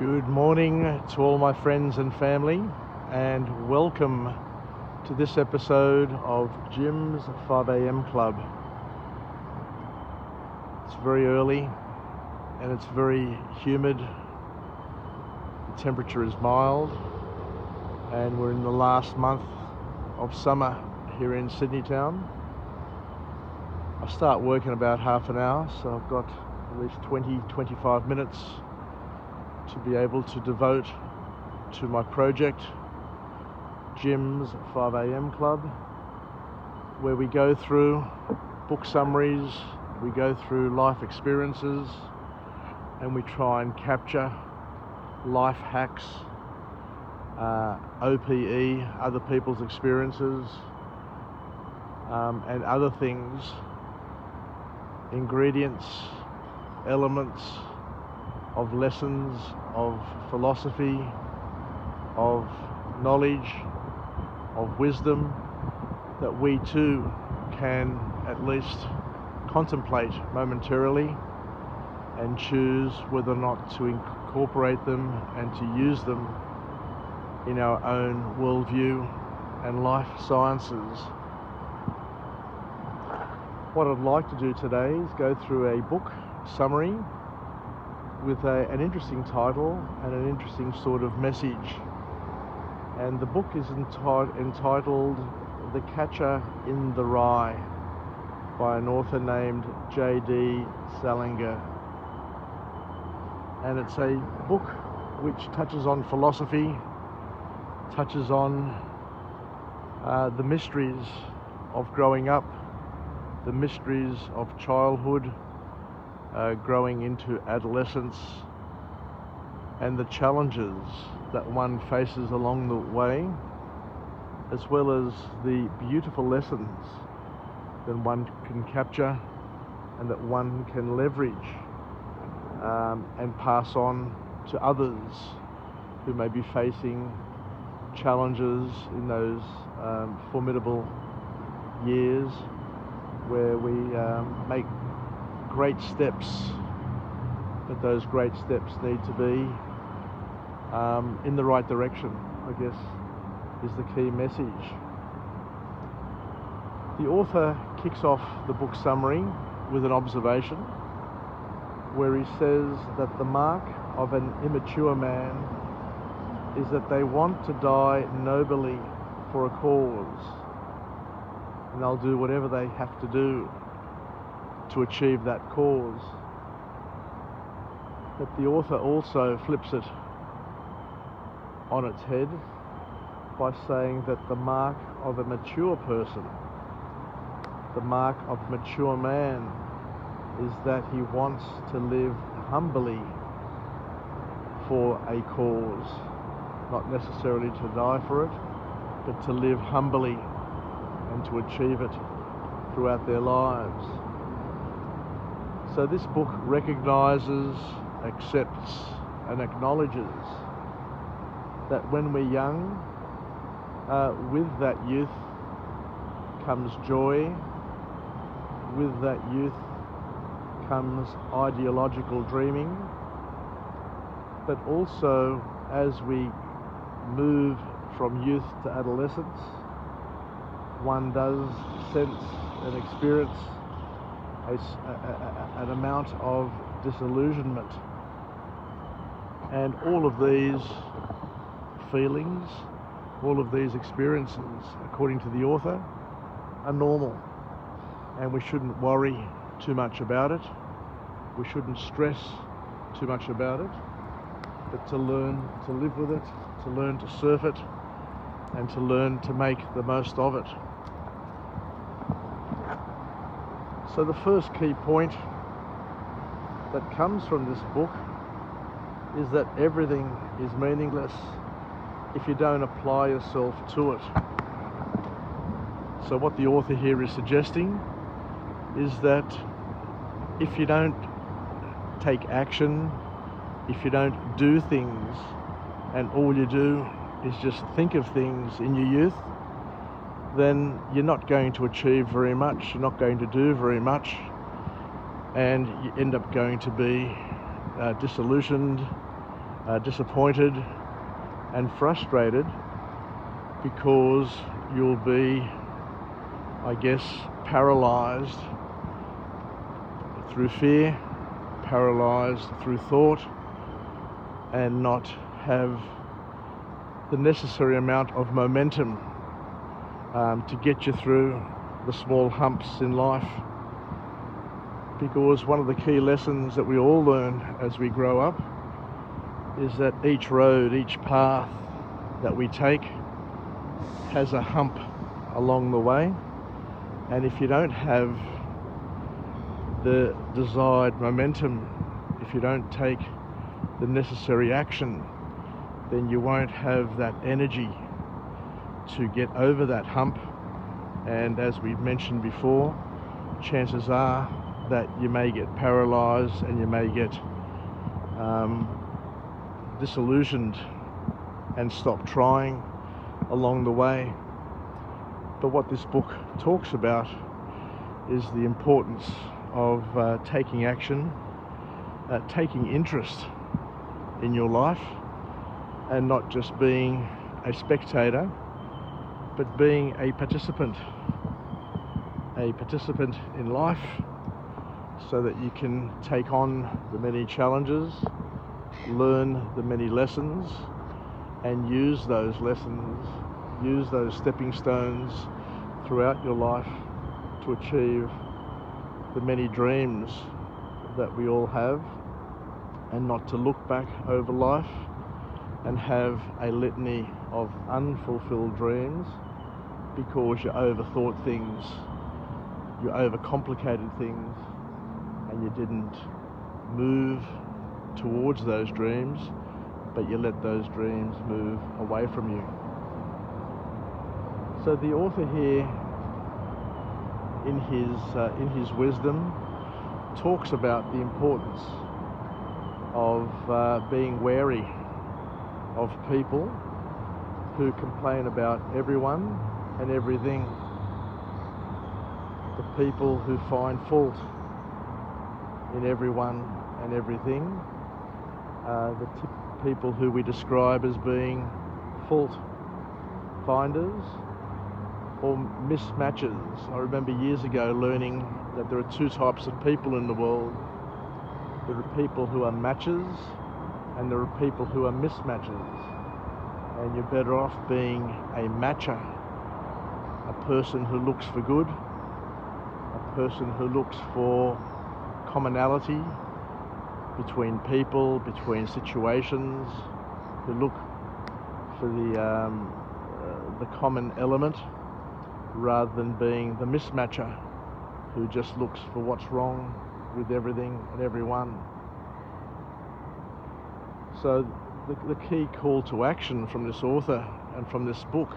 Good morning to all my friends and family, and welcome to this episode of Jim's 5am Club. It's very early and it's very humid. The temperature is mild and we're in the last month of summer here in Sydney town. I start work in about half an hour, so I've got at least 20-25 minutes to be able to devote to my project, Jim's 5am Club, where we go through book summaries, we go through life experiences, and we try and capture life hacks, OPE, other people's experiences, and other things, ingredients, elements of lessons, of philosophy, of knowledge, of wisdom, that we too can at least contemplate momentarily and choose whether or not to incorporate them and to use them in our own worldview and life sciences. What I'd like to do today is go through a book summary with an interesting title and an interesting sort of message. And the book is entitled The Catcher in the Rye by an author named J.D. Salinger. And it's a book which touches on philosophy, touches on the mysteries of growing up, the mysteries of childhood, growing into adolescence, and the challenges that one faces along the way, as well as the beautiful lessons that one can capture and that one can leverage and pass on to others who may be facing challenges in those formidable years where we make great steps, but those great steps need to be in the right direction, I guess, is the key message. The author kicks off the book summary with an observation where he says that the mark of an immature man is that they want to die nobly for a cause, and they'll do whatever they have to do to achieve that cause. But the author also flips it on its head by saying that the mark of a mature person, the mark of a mature man, is that he wants to live humbly for a cause, not necessarily to die for it, but to live humbly and to achieve it throughout their lives. So this book recognizes, accepts, and acknowledges that when we're young, with that youth comes joy, with that youth comes ideological dreaming, but also as we move from youth to adolescence, one does sense and experience an amount of disillusionment. And all of these feelings, all of these experiences, according to the author, are normal. And we shouldn't worry too much about it. We shouldn't stress too much about it, but to learn to live with it, to learn to surf it, and to learn to make the most of it. So the first key point that comes from this book is that everything is meaningless if you don't apply yourself to it. So what the author here is suggesting is that if you don't take action, if you don't do things, and all you do is just think of things in your youth, then you're not going to achieve very much, you're not going to do very much, and you end up going to be disillusioned, disappointed and frustrated, because you'll be, I guess, paralyzed through fear, paralyzed through thought, and not have the necessary amount of momentum to get you through the small humps in life. Because one of the key lessons that we all learn as we grow up is that each road, each path that we take has a hump along the way, and if you don't have the desired momentum, if you don't take the necessary action, then you won't have that energy to get over that hump. And as we've mentioned before, chances are that you may get paralyzed and you may get disillusioned and stop trying along the way. But what this book talks about is the importance of taking action, taking interest in your life, and not just being a spectator, but being a participant in life, so that you can take on the many challenges, learn the many lessons, and use those lessons, use those stepping stones throughout your life to achieve the many dreams that we all have, and not to look back over life and have a litany of unfulfilled dreams because you overthought things, you overcomplicated things, and you didn't move towards those dreams, but you let those dreams move away from you. So the author here, in his wisdom, talks about the importance of being wary of people who complain about everyone and everything, the people who find fault in everyone and everything, the people who we describe as being fault finders or mismatches. I remember years ago learning that there are two types of people in the world. There are people who are matches, and there are people who are mismatches. And you're better off being a matcher, a person who looks for good, a person who looks for commonality between people, between situations, who look for the common element, rather than being the mismatcher who just looks for what's wrong with everything and everyone. So the key call to action from this author and from this book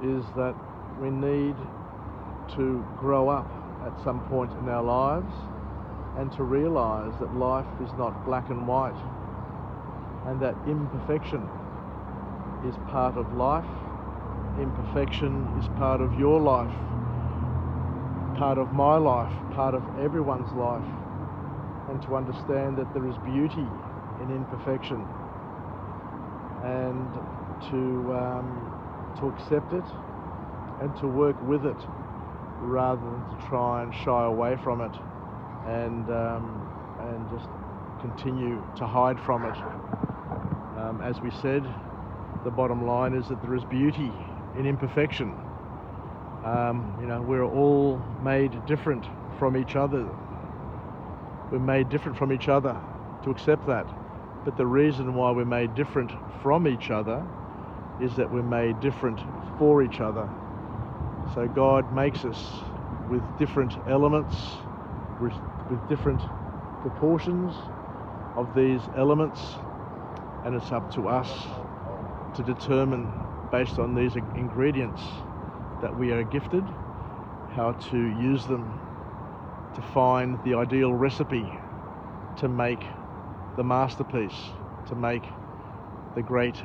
is that we need to grow up at some point in our lives and to realize that life is not black and white, and that imperfection is part of life. Imperfection is part of your life, part of my life, part of everyone's life, and to understand that there is beauty in imperfection, and to accept it and to work with it, rather than to try and shy away from it and just continue to hide from it. As we said, the bottom line is that there is beauty in imperfection. We're all made different from each other. We're made different from each other, to accept that. But the reason why we're made different from each other is that we're made different for each other. So God makes us with different elements, with different proportions of these elements, and it's up to us to determine, based on these ingredients that we are gifted, how to use them to find the ideal recipe to make the masterpiece, to make the great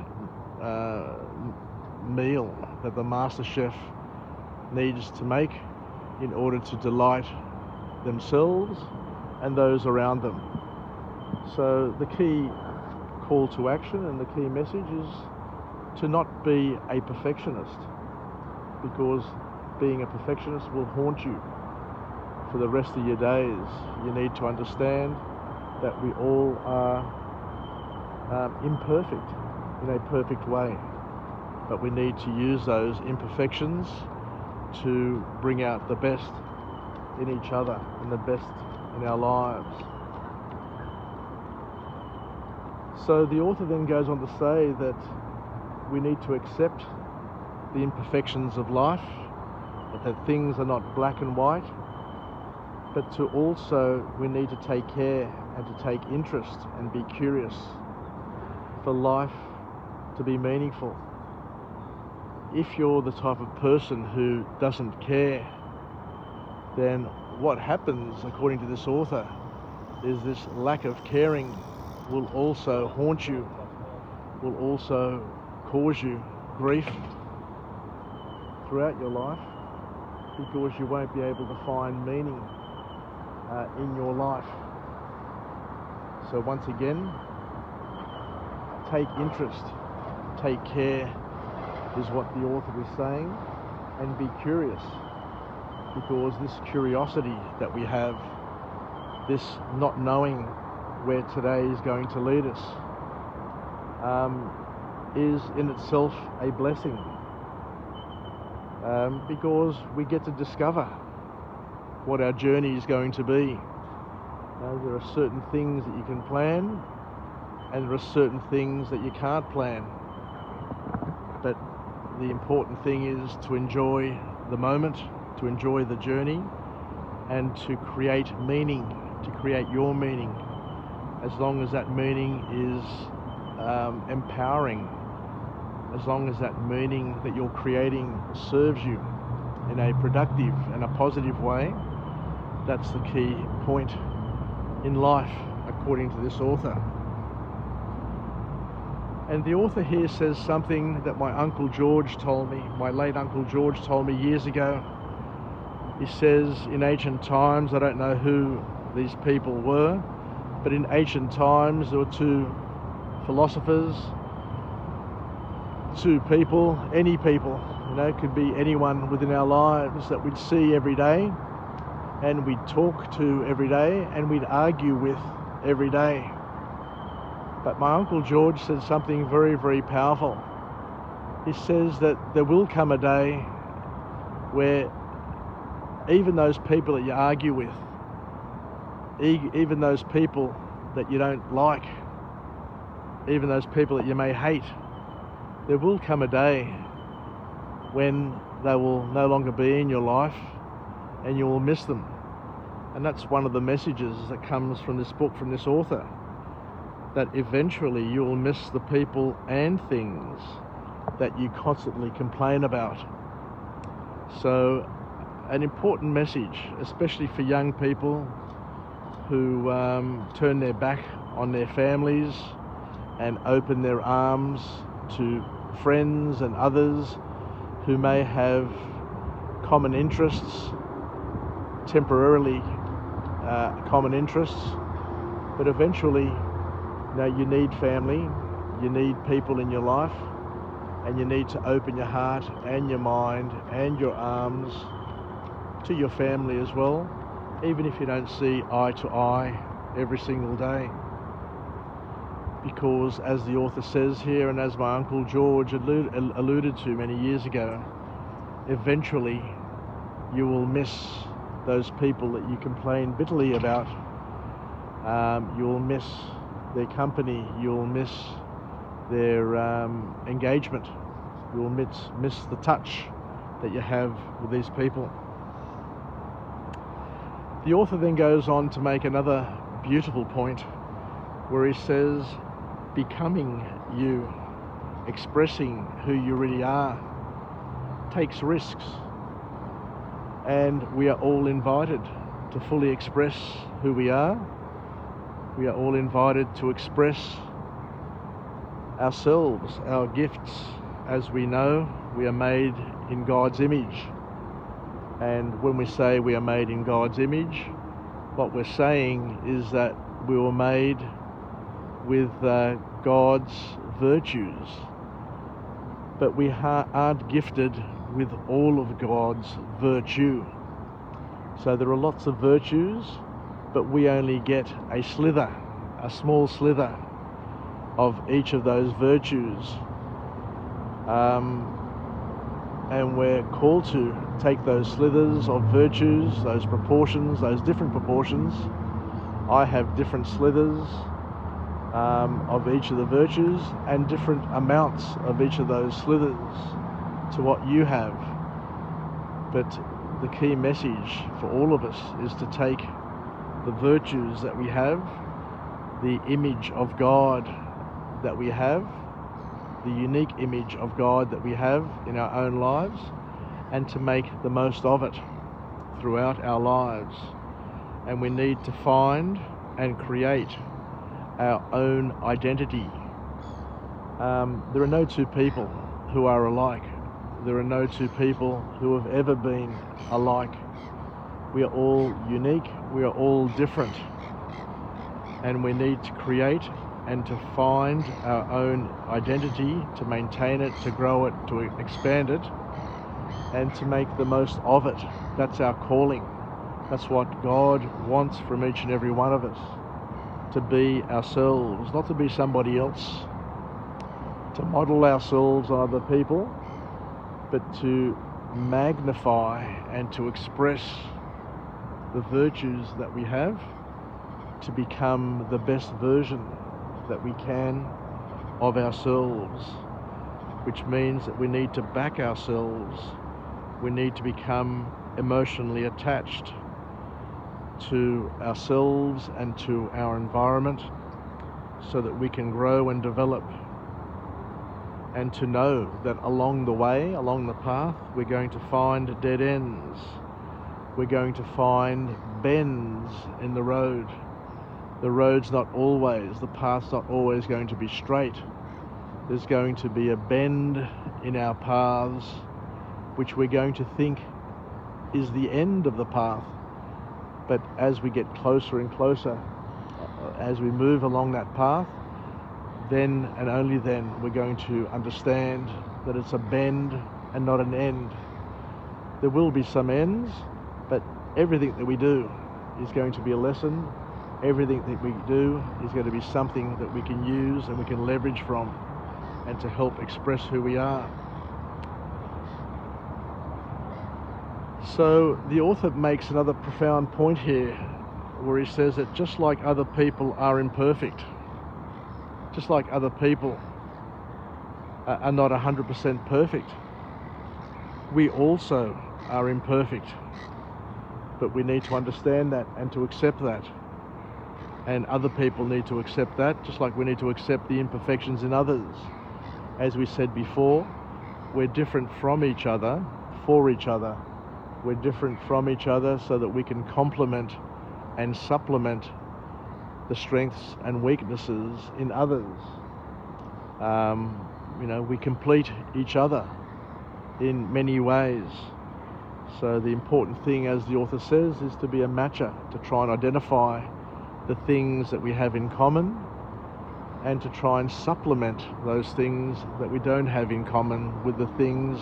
meal that the master chef needs to make in order to delight themselves and those around them. So the key call to action and the key message is to not be a perfectionist, because being a perfectionist will haunt you for the rest of your days. You need to understand that we all are imperfect in a perfect way, but we need to use those imperfections to bring out the best in each other and the best in our lives. So the author then goes on to say that we need to accept the imperfections of life, that things are not black and white, but to also we need to take care and to take interest and be curious for life to be meaningful. If you're the type of person who doesn't care, then what happens, according to this author, is this lack of caring will also haunt you, will also cause you grief throughout your life, because you won't be able to find meaning in your life. So once again, take interest, take care is what the author is saying, and be curious, because this curiosity that we have, this not knowing where today is going to lead us, is in itself a blessing, because we get to discover what our journey is going to be. There are certain things that you can plan, and there are certain things that you can't plan. But the important thing is to enjoy the moment, to enjoy the journey, and to create meaning, to create your meaning, as long as that meaning is empowering, as long as that meaning that you're creating serves you in a productive and a positive way. That's the key point in life, according to this author. And the author here says something that my Uncle George told me, my late Uncle George told me years ago. He says, in ancient times, I don't know who these people were, but in ancient times there were two philosophers, two people, any people, it could be anyone within our lives that we'd see every day, and we'd talk to every day, and we'd argue with every day. But my Uncle George said something very, very powerful. He says that there will come a day where even those people that you argue with, even those people that you don't like, even those people that you may hate, there will come a day when they will no longer be in your life and you will miss them. And that's one of the messages that comes from this book, from this author, that eventually you will miss the people and things that you constantly complain about. So an important message, especially for young people who turn their back on their families and open their arms to friends and others who may have common interests, temporarily common interests, but eventually you need family, you need people in your life, and you need to open your heart and your mind and your arms to your family as well, even if you don't see eye to eye every single day. Because as the author says here, and as my Uncle George alluded to many years ago, eventually you will miss those people that you complain bitterly about. You will miss their company, you'll miss their engagement, you'll miss the touch that you have with these people. The author then goes on to make another beautiful point where he says, becoming you, expressing who you really are, takes risks, and we are all invited to fully express who we are. We are all invited to express ourselves, our gifts. As we know, we are made in God's image. And when we say we are made in God's image, what we're saying is that we were made with God's virtues, but we aren't gifted with all of God's virtue. So there are lots of virtues, but we only get a slither, a small slither of each of those virtues. And we're called to take those slithers of virtues, those proportions, those different proportions. I have different slithers of each of the virtues and different amounts of each of those slithers to what you have. But the key message for all of us is to take the virtues that we have, the image of God that we have, the unique image of God that we have in our own lives, and to make the most of it throughout our lives. And we need to find and create our own identity. There are no two people who are alike. There are no two people who have ever been alike. We are all unique, we are all different, and we need to create and to find our own identity, to maintain it, to grow it, to expand it, and to make the most of it. That's our calling. That's what God wants from each and every one of us. To be ourselves, not to be somebody else, to model ourselves on other people, but to magnify and to express the virtues that we have, to become the best version that we can of ourselves, which means that we need to back ourselves. We need to become emotionally attached to ourselves and to our environment so that we can grow and develop, and to know that along the way, along the path, we're going to find dead ends. We're going to find bends in the road. The road's not always, the path's not always going to be straight. There's going to be a bend in our paths, which we're going to think is the end of the path. But as we get closer and closer, as we move along that path, then and only then we're going to understand that it's a bend and not an end. There will be some ends, but everything that we do is going to be a lesson. Everything that we do is going to be something that we can use and we can leverage from, and to help express who we are. So the author makes another profound point here, where he says that just like other people are imperfect, just like other people are not 100% perfect, we also are imperfect. But we need to understand that and to accept that. And other people need to accept that, just like we need to accept the imperfections in others. As we said before, we're different from each other, for each other. We're different from each other so that we can complement and supplement the strengths and weaknesses in others. We complete each other in many ways. So the important thing, as the author says, is to be a matcher, to try and identify the things that we have in common, and to try and supplement those things that we don't have in common with the things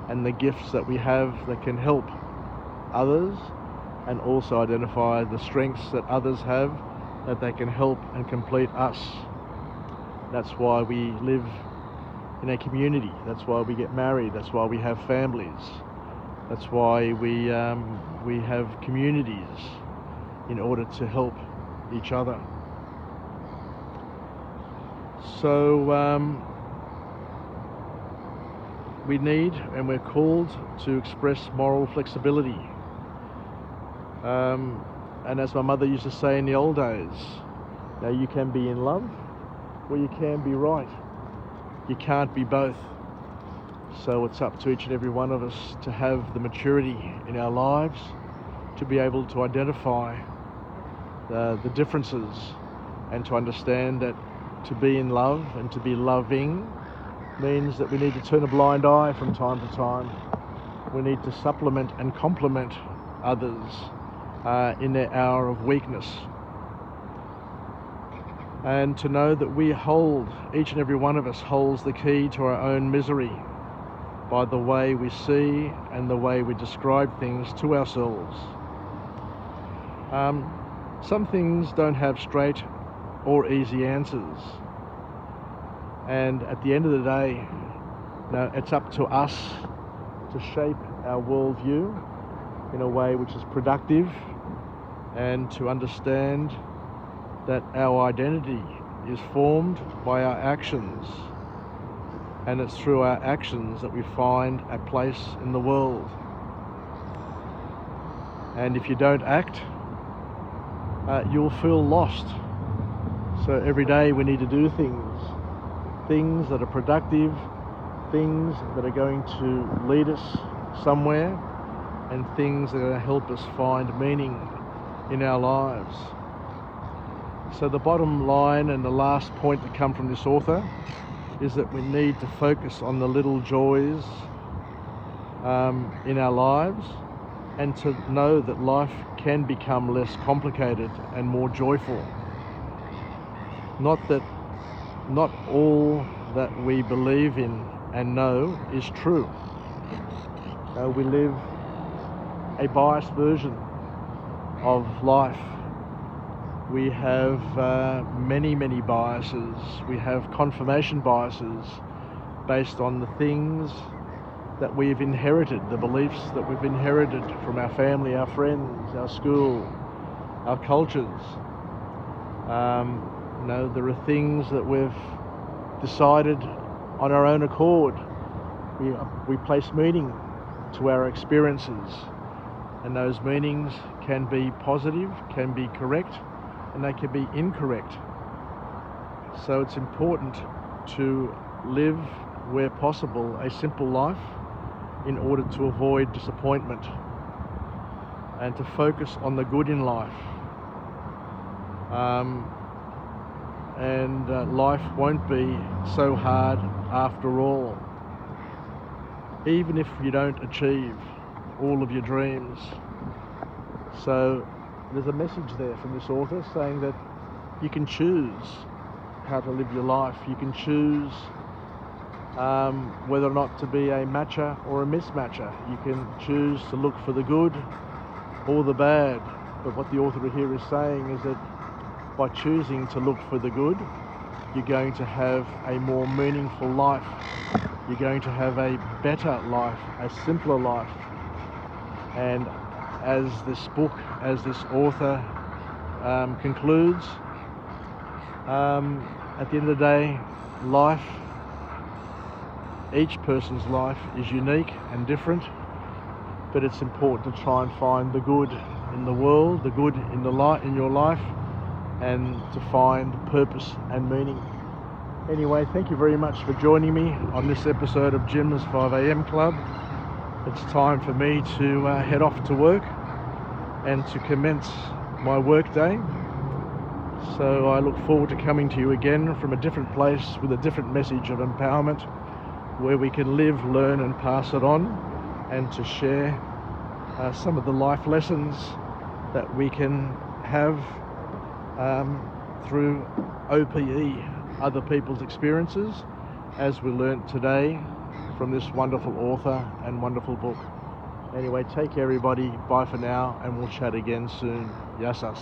and the gifts that we have that can help others, and also identify the strengths that others have that they can help and complete us. That's why we live in a community. That's why we get married. That's why we have families. That's why we have communities, in order to help each other. So we need and we're called to express moral flexibility. And as my mother used to say in the old days, now you can be in love or you can be right. You can't be both. So it's up to each and every one of us to have the maturity in our lives to be able to identify the differences, and to understand that to be in love and to be loving means that we need to turn a blind eye from time to time. We need to supplement and complement others in their hour of weakness. and to know that each and every one of us holds the key to our own misery by the way we see and the way we describe things to ourselves. Some things don't have straight or easy answers, and at the end of the day, it's up to us to shape our worldview in a way which is productive, and to understand that our identity is formed by our actions, and it's through our actions that we find a place in the world. And if you don't act, you'll feel lost. So every day we need to do things that are productive, things that are going to lead us somewhere, and things that are going to help us find meaning in our lives. So the bottom line and the last point that come from this author is that we need to focus on the little joys in our lives, and to know that life can become less complicated and more joyful. Not all that we believe in and know is true. We live a biased version of life. We have many biases. We have confirmation biases based on the things that we've inherited, the beliefs that we've inherited from our family, our friends, our school, our cultures. There are things that we've decided on our own accord. We place meaning to our experiences, and those meanings can be positive, can be correct, and they can be incorrect. So it's important to live, where possible, a simple life in order to avoid disappointment, and to focus on the good in life. Life won't be so hard after all, even if you don't achieve all of your dreams. So there's a message there from this author saying that you can choose how to live your life. You can choose whether or not to be a matcher or a mismatcher. You can choose to look for the good or the bad. But what the author here is saying is that by choosing to look for the good, you're going to have a more meaningful life. You're going to have a better life, a simpler life. And as this author concludes, at the end of the day, each person's life is unique and different, but it's important to try and find the good in the world, the good in your life, and to find purpose and meaning. Anyway, thank you very much for joining me on this episode of Jim's 5am Club. It's time for me to head off to work and to commence my work day. So I look forward to coming to you again from a different place with a different message of empowerment, where we can live, learn and pass it on, and to share some of the life lessons that we can have through OPE, other people's experiences, as we learnt today from this wonderful author and wonderful book. Anyway, take care everybody, bye for now, and we'll chat again soon. Yassas.